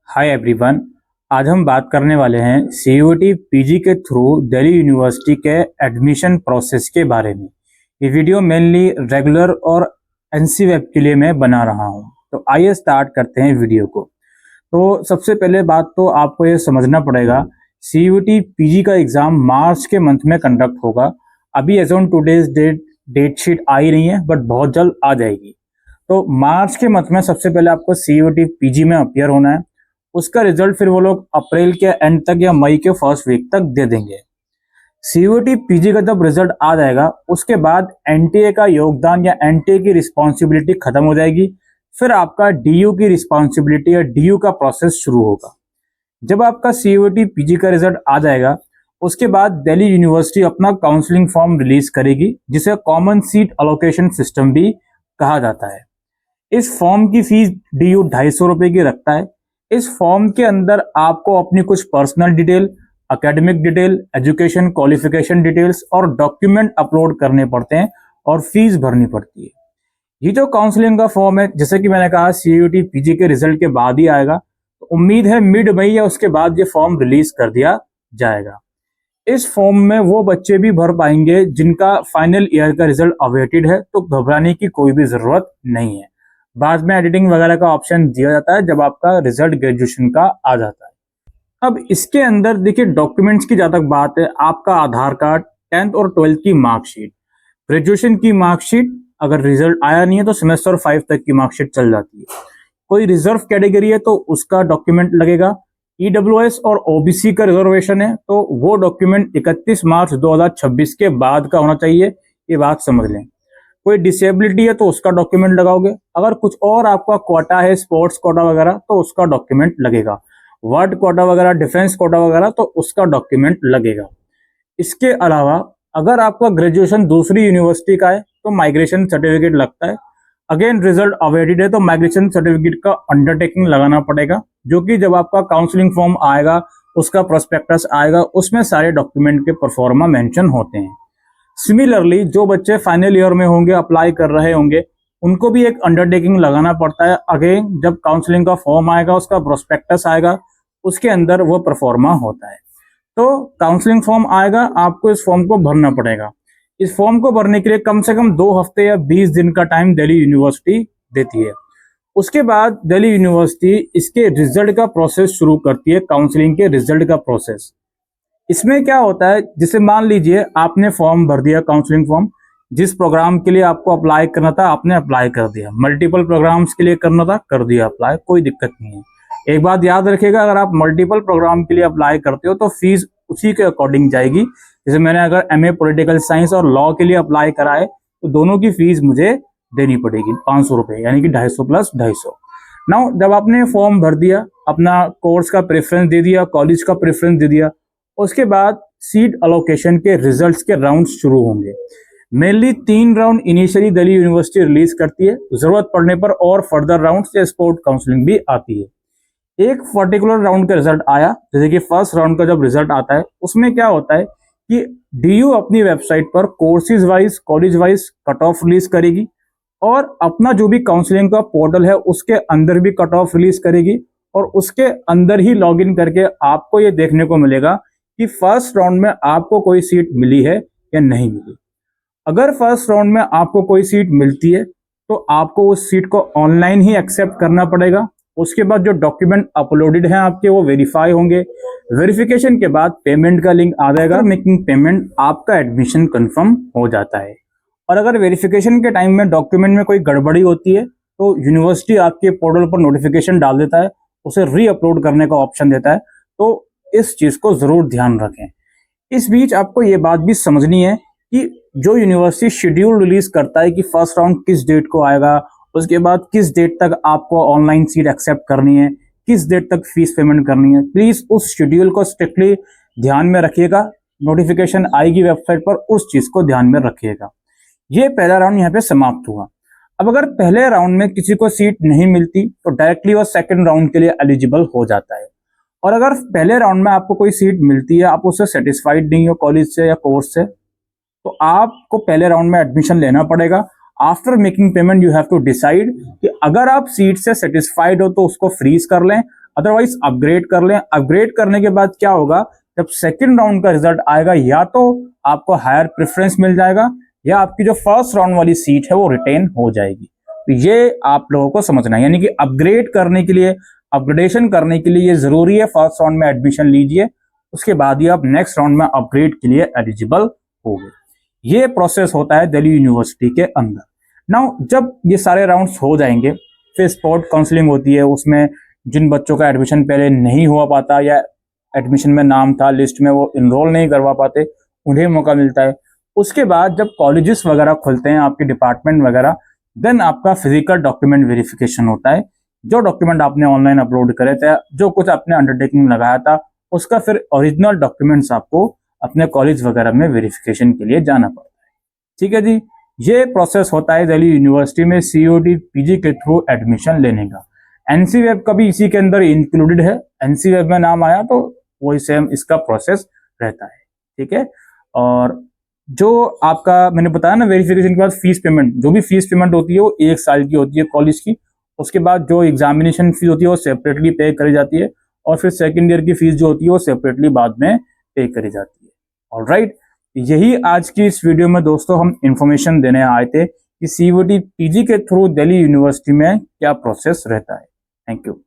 Hi everyone. आज हम बात करने वाले हैं सीयूईटी पीजी के थ्रू दिल्ली यूनिवर्सिटी के एडमिशन प्रोसेस के बारे में। ये वीडियो मेनली रेगुलर और एनसी वेब के लिए मैं बना रहा हूँ। तो आइए स्टार्ट करते हैं वीडियो को। तो सबसे पहले बात तो आपको ये समझना पड़ेगा, सीयूईटी पीजी का एग्ज़ाम मार्च के मंथ में कंडक्ट होगा। अभी as on today's date sheet आई नहीं है, बट बहुत जल्द आ जाएगी। तो मार्च के मंथ में सबसे पहले आपको सीयूईटी पीजी में अपियर होना है। उसका रिजल्ट फिर वो लोग अप्रैल के एंड तक या मई के फर्स्ट वीक तक दे देंगे। सीयूईटी पीजी का जब रिजल्ट आ जाएगा, उसके बाद एनटीए का योगदान या एनटीए की रिस्पॉन्सिबिलिटी खत्म हो जाएगी। फिर आपका डीयू की रिस्पॉन्सिबिलिटी या डीयू का प्रोसेस शुरू होगा। जब आपका सीयूईटी पीजी का रिजल्ट आ जाएगा, उसके बाद दिल्ली यूनिवर्सिटी अपना काउंसलिंग फॉर्म रिलीज करेगी, जिसे कॉमन सीट अलोकेशन सिस्टम भी कहा जाता है। इस फॉर्म की फीस डीयू 250 रुपए की रखता है। इस फॉर्म के अंदर आपको अपनी कुछ personal detail, academic detail, education qualification details और डॉक्यूमेंट अपलोड करने पड़ते हैं और फीस भरनी पड़ती है। ये जो काउंसलिंग का फॉर्म है, जैसे कि मैंने कहा, सीयूईटी पीजी के रिजल्ट के बाद ही आएगा। तो उम्मीद है मिड मई या उसके बाद ये फॉर्म रिलीज कर दिया जाएगा। इस फॉर्म में वो बच्चे भी भर पाएंगे जिनका फाइनल ईयर का रिजल्ट अवेटेड है, तो घबराने की कोई भी जरूरत नहीं है। बाद में एडिटिंग वगैरह का ऑप्शन दिया जाता है जब आपका रिजल्ट ग्रेजुएशन का आ जाता है। अब इसके अंदर देखिए, डॉक्यूमेंट्स की जहाँ तक बात है, आपका आधार कार्ड, 10th और 12th की मार्कशीट, ग्रेजुएशन की मार्कशीट, अगर रिजल्ट आया नहीं है तो सेमेस्टर 5 तक की मार्कशीट चल जाती है। कोई रिजर्व कैटेगरी है तो उसका डॉक्यूमेंट लगेगा। ईडब्ल्यूएस और ओबीसी का रिजर्वेशन है तो वो डॉक्यूमेंट 31 मार्च 2026 के बाद का होना चाहिए, ये बात समझ लें। कोई डिसेबिलिटी है तो उसका डॉक्यूमेंट लगाओगे। अगर कुछ और आपका कोटा है, स्पोर्ट्स कोटा वगैरह, तो उसका डॉक्यूमेंट लगेगा। वर्ड कोटा वगैरह, डिफेंस कोटा वगैरह, तो उसका डॉक्यूमेंट लगेगा। इसके अलावा अगर आपका ग्रेजुएशन दूसरी यूनिवर्सिटी का है तो माइग्रेशन सर्टिफिकेट लगता है। अगेन रिजल्ट अवेटेड है तो माइग्रेशन सर्टिफिकेट का अंडरटेकिंग लगाना पड़ेगा, जो कि जब आपका काउंसलिंग फॉर्म आएगा, उसका प्रोस्पेक्टस आएगा, उसमें सारे डॉक्यूमेंट के परफॉर्मा मेंशन होते हैं। सिमिलरली जो बच्चे फाइनल ईयर में होंगे, अप्लाई कर रहे होंगे, उनको भी एक अंडरटेकिंग लगाना पड़ता है। अगेन जब काउंसलिंग का फॉर्म आएगा, उसका प्रोस्पेक्टस आएगा, उसके अंदर वो परफॉर्मा होता है। तो काउंसलिंग फॉर्म आएगा, आपको इस फॉर्म को भरना पड़ेगा। इस फॉर्म को भरने के लिए कम से कम 2 हफ्ते या 20 दिन का टाइम दिल्ली यूनिवर्सिटी देती है। उसके बाद दिल्ली यूनिवर्सिटी इसके रिजल्ट का प्रोसेस शुरू करती है, काउंसलिंग के रिजल्ट का प्रोसेस। इसमें क्या होता है, जैसे मान लीजिए आपने फॉर्म भर दिया, काउंसलिंग फॉर्म, जिस प्रोग्राम के लिए आपको अप्लाई करना था आपने अप्लाई कर दिया, मल्टीपल प्रोग्राम्स के लिए करना था कर दिया अप्लाई, कोई दिक्कत नहीं है। एक बात याद रखिएगा, अगर आप मल्टीपल प्रोग्राम के लिए अप्लाई करते हो तो फीस उसी के अकॉर्डिंग जाएगी। जैसे मैंने अगर एमए पॉलिटिकल साइंस और लॉ के लिए अप्लाई करा है तो दोनों की फीस मुझे देनी पड़ेगी 500 रुपए, यानी कि 250 प्लस 250। नाउ जब आपने फॉर्म भर दिया, अपना कोर्स का प्रेफरेंस दे दिया, कॉलेज का प्रेफरेंस दे दिया, उसके बाद सीट अलोकेशन के रिजल्ट्स के राउंड शुरू होंगे। Mainly 3 round initially Delhi university release करती है, जरूरत पड़ने पर और फर्दर राउंड या स्पोर्ट काउंसलिंग भी आती है। एक पर्टिकुलर राउंड का रिजल्ट आया, जैसे कि फर्स्ट राउंड का जब रिजल्ट आता है, उसमें क्या होता है कि डीयू अपनी वेबसाइट पर courses wise, college wise cut off release करेगी और अपना जो भी काउंसलिंग का पोर्टल है उसके अंदर भी कट ऑफ रिलीज करेगी। और उसके अंदर ही लॉगिन करके आपको ये देखने को मिलेगा कि फर्स्ट राउंड में आपको कोई सीट मिली है या नहीं मिली। अगर फर्स्ट राउंड में आपको कोई सीट मिलती है तो आपको उस सीट को ऑनलाइन ही एक्सेप्ट करना पड़ेगा। उसके बाद जो डॉक्यूमेंट अपलोडेड हैं आपके, वो वेरीफाई होंगे। वेरिफिकेशन के बाद पेमेंट का लिंक आ जाएगा, मेकिंग पेमेंट आपका एडमिशन कंफर्म हो जाता है। और अगर वेरिफिकेशन के टाइम में डॉक्यूमेंट में कोई गड़बड़ी होती है तो यूनिवर्सिटी आपके पोर्टल पर नोटिफिकेशन डाल देता है, उसे री अपलोड करने का ऑप्शन देता है। तो इस चीज को जरूर ध्यान रखें। इस बीच आपको ये बात भी समझनी है कि जो यूनिवर्सिटी शेड्यूल रिलीज करता है कि फर्स्ट राउंड किस डेट को आएगा, उसके बाद किस डेट तक आपको ऑनलाइन सीट एक्सेप्ट करनी है, किस डेट तक फीस पेमेंट करनी है, प्लीज उस शेड्यूल को स्ट्रिक्टली ध्यान में रखिएगा। नोटिफिकेशन आएगी वेबसाइट पर, उस चीज को ध्यान में रखिएगा। ये पहला राउंड यहाँ पे समाप्त हुआ। अब अगर पहले राउंड में किसी को सीट नहीं मिलती तो डायरेक्टली वो सेकंड राउंड के लिए एलिजिबल हो जाता है। और अगर पहले राउंड में आपको कोई सीट मिलती है, आप उससे सेटिस्फाइड नहीं हो कॉलेज से या कोर्स से, तो आपको पहले राउंड में एडमिशन लेना पड़ेगा। After making payment you have to decide कि अगर आप सीट से सेटिस्फाइड हो तो उसको फ्रीज कर लें, अदरवाइज अपग्रेड कर लें। अपग्रेड करने के बाद क्या होगा, जब सेकंड राउंड का रिजल्ट आएगा या तो आपको हायर प्रेफरेंस मिल जाएगा या आपकी जो फर्स्ट राउंड वाली सीट है वो रिटेन हो जाएगी। तो ये आप लोगों को समझना है, यानी कि अपग्रेड करने के लिए, अपग्रेडेशन करने के लिए ये जरूरी है फर्स्ट राउंड में एडमिशन लीजिए, उसके बाद ही आप नेक्स्ट राउंड में अपग्रेड के लिए एलिजिबल होंगे। ये प्रोसेस होता है दिल्ली यूनिवर्सिटी के अंदर। नाउ जब ये सारे राउंड्स हो जाएंगे, फिर स्पॉट काउंसलिंग होती है, उसमें जिन बच्चों का एडमिशन पहले नहीं हुआ पाता या एडमिशन में नाम था लिस्ट में, वो इनरोल नहीं करवा पाते, उन्हें मौका मिलता है। उसके बाद जब कॉलेजेस वगैरह खुलते हैं, आपके डिपार्टमेंट वगैरह, देन आपका फिजिकल डॉक्यूमेंट वेरिफिकेशन होता है। जो डॉक्यूमेंट आपने ऑनलाइन अपलोड करे थे, जो कुछ आपने अंडरटेकिंग लगाया था, उसका फिर ओरिजिनल डॉक्यूमेंट्स आपको अपने कॉलेज वगैरह में वेरिफिकेशन के लिए जाना पड़ता है। ठीक है जी, ये प्रोसेस होता है दिल्ली यूनिवर्सिटी में सीयूटी पीजी के थ्रू एडमिशन लेने का। एनसीवेब का भी इसी के अंदर इंक्लूडेड है, एनसीवेब में नाम आया तो वही सेम इसका प्रोसेस रहता है। ठीक है, और जो आपका मैंने बताया ना, वेरिफिकेशन के बाद फीस पेमेंट, जो भी फीस पेमेंट होती है वो 1 साल की होती है कॉलेज की। उसके बाद जो एग्जामिनेशन फीस होती है वो सेपरेटली पे करी जाती है, और फिर सेकेंड ईयर की फीस जो होती है वो सेपरेटली बाद में पे करी जाती है। ऑलराइट, यही आज की इस वीडियो में दोस्तों हम इंफॉर्मेशन देने आए थे कि सीयूटी पीजी के थ्रू दिल्ली यूनिवर्सिटी में क्या प्रोसेस रहता है। Thank you.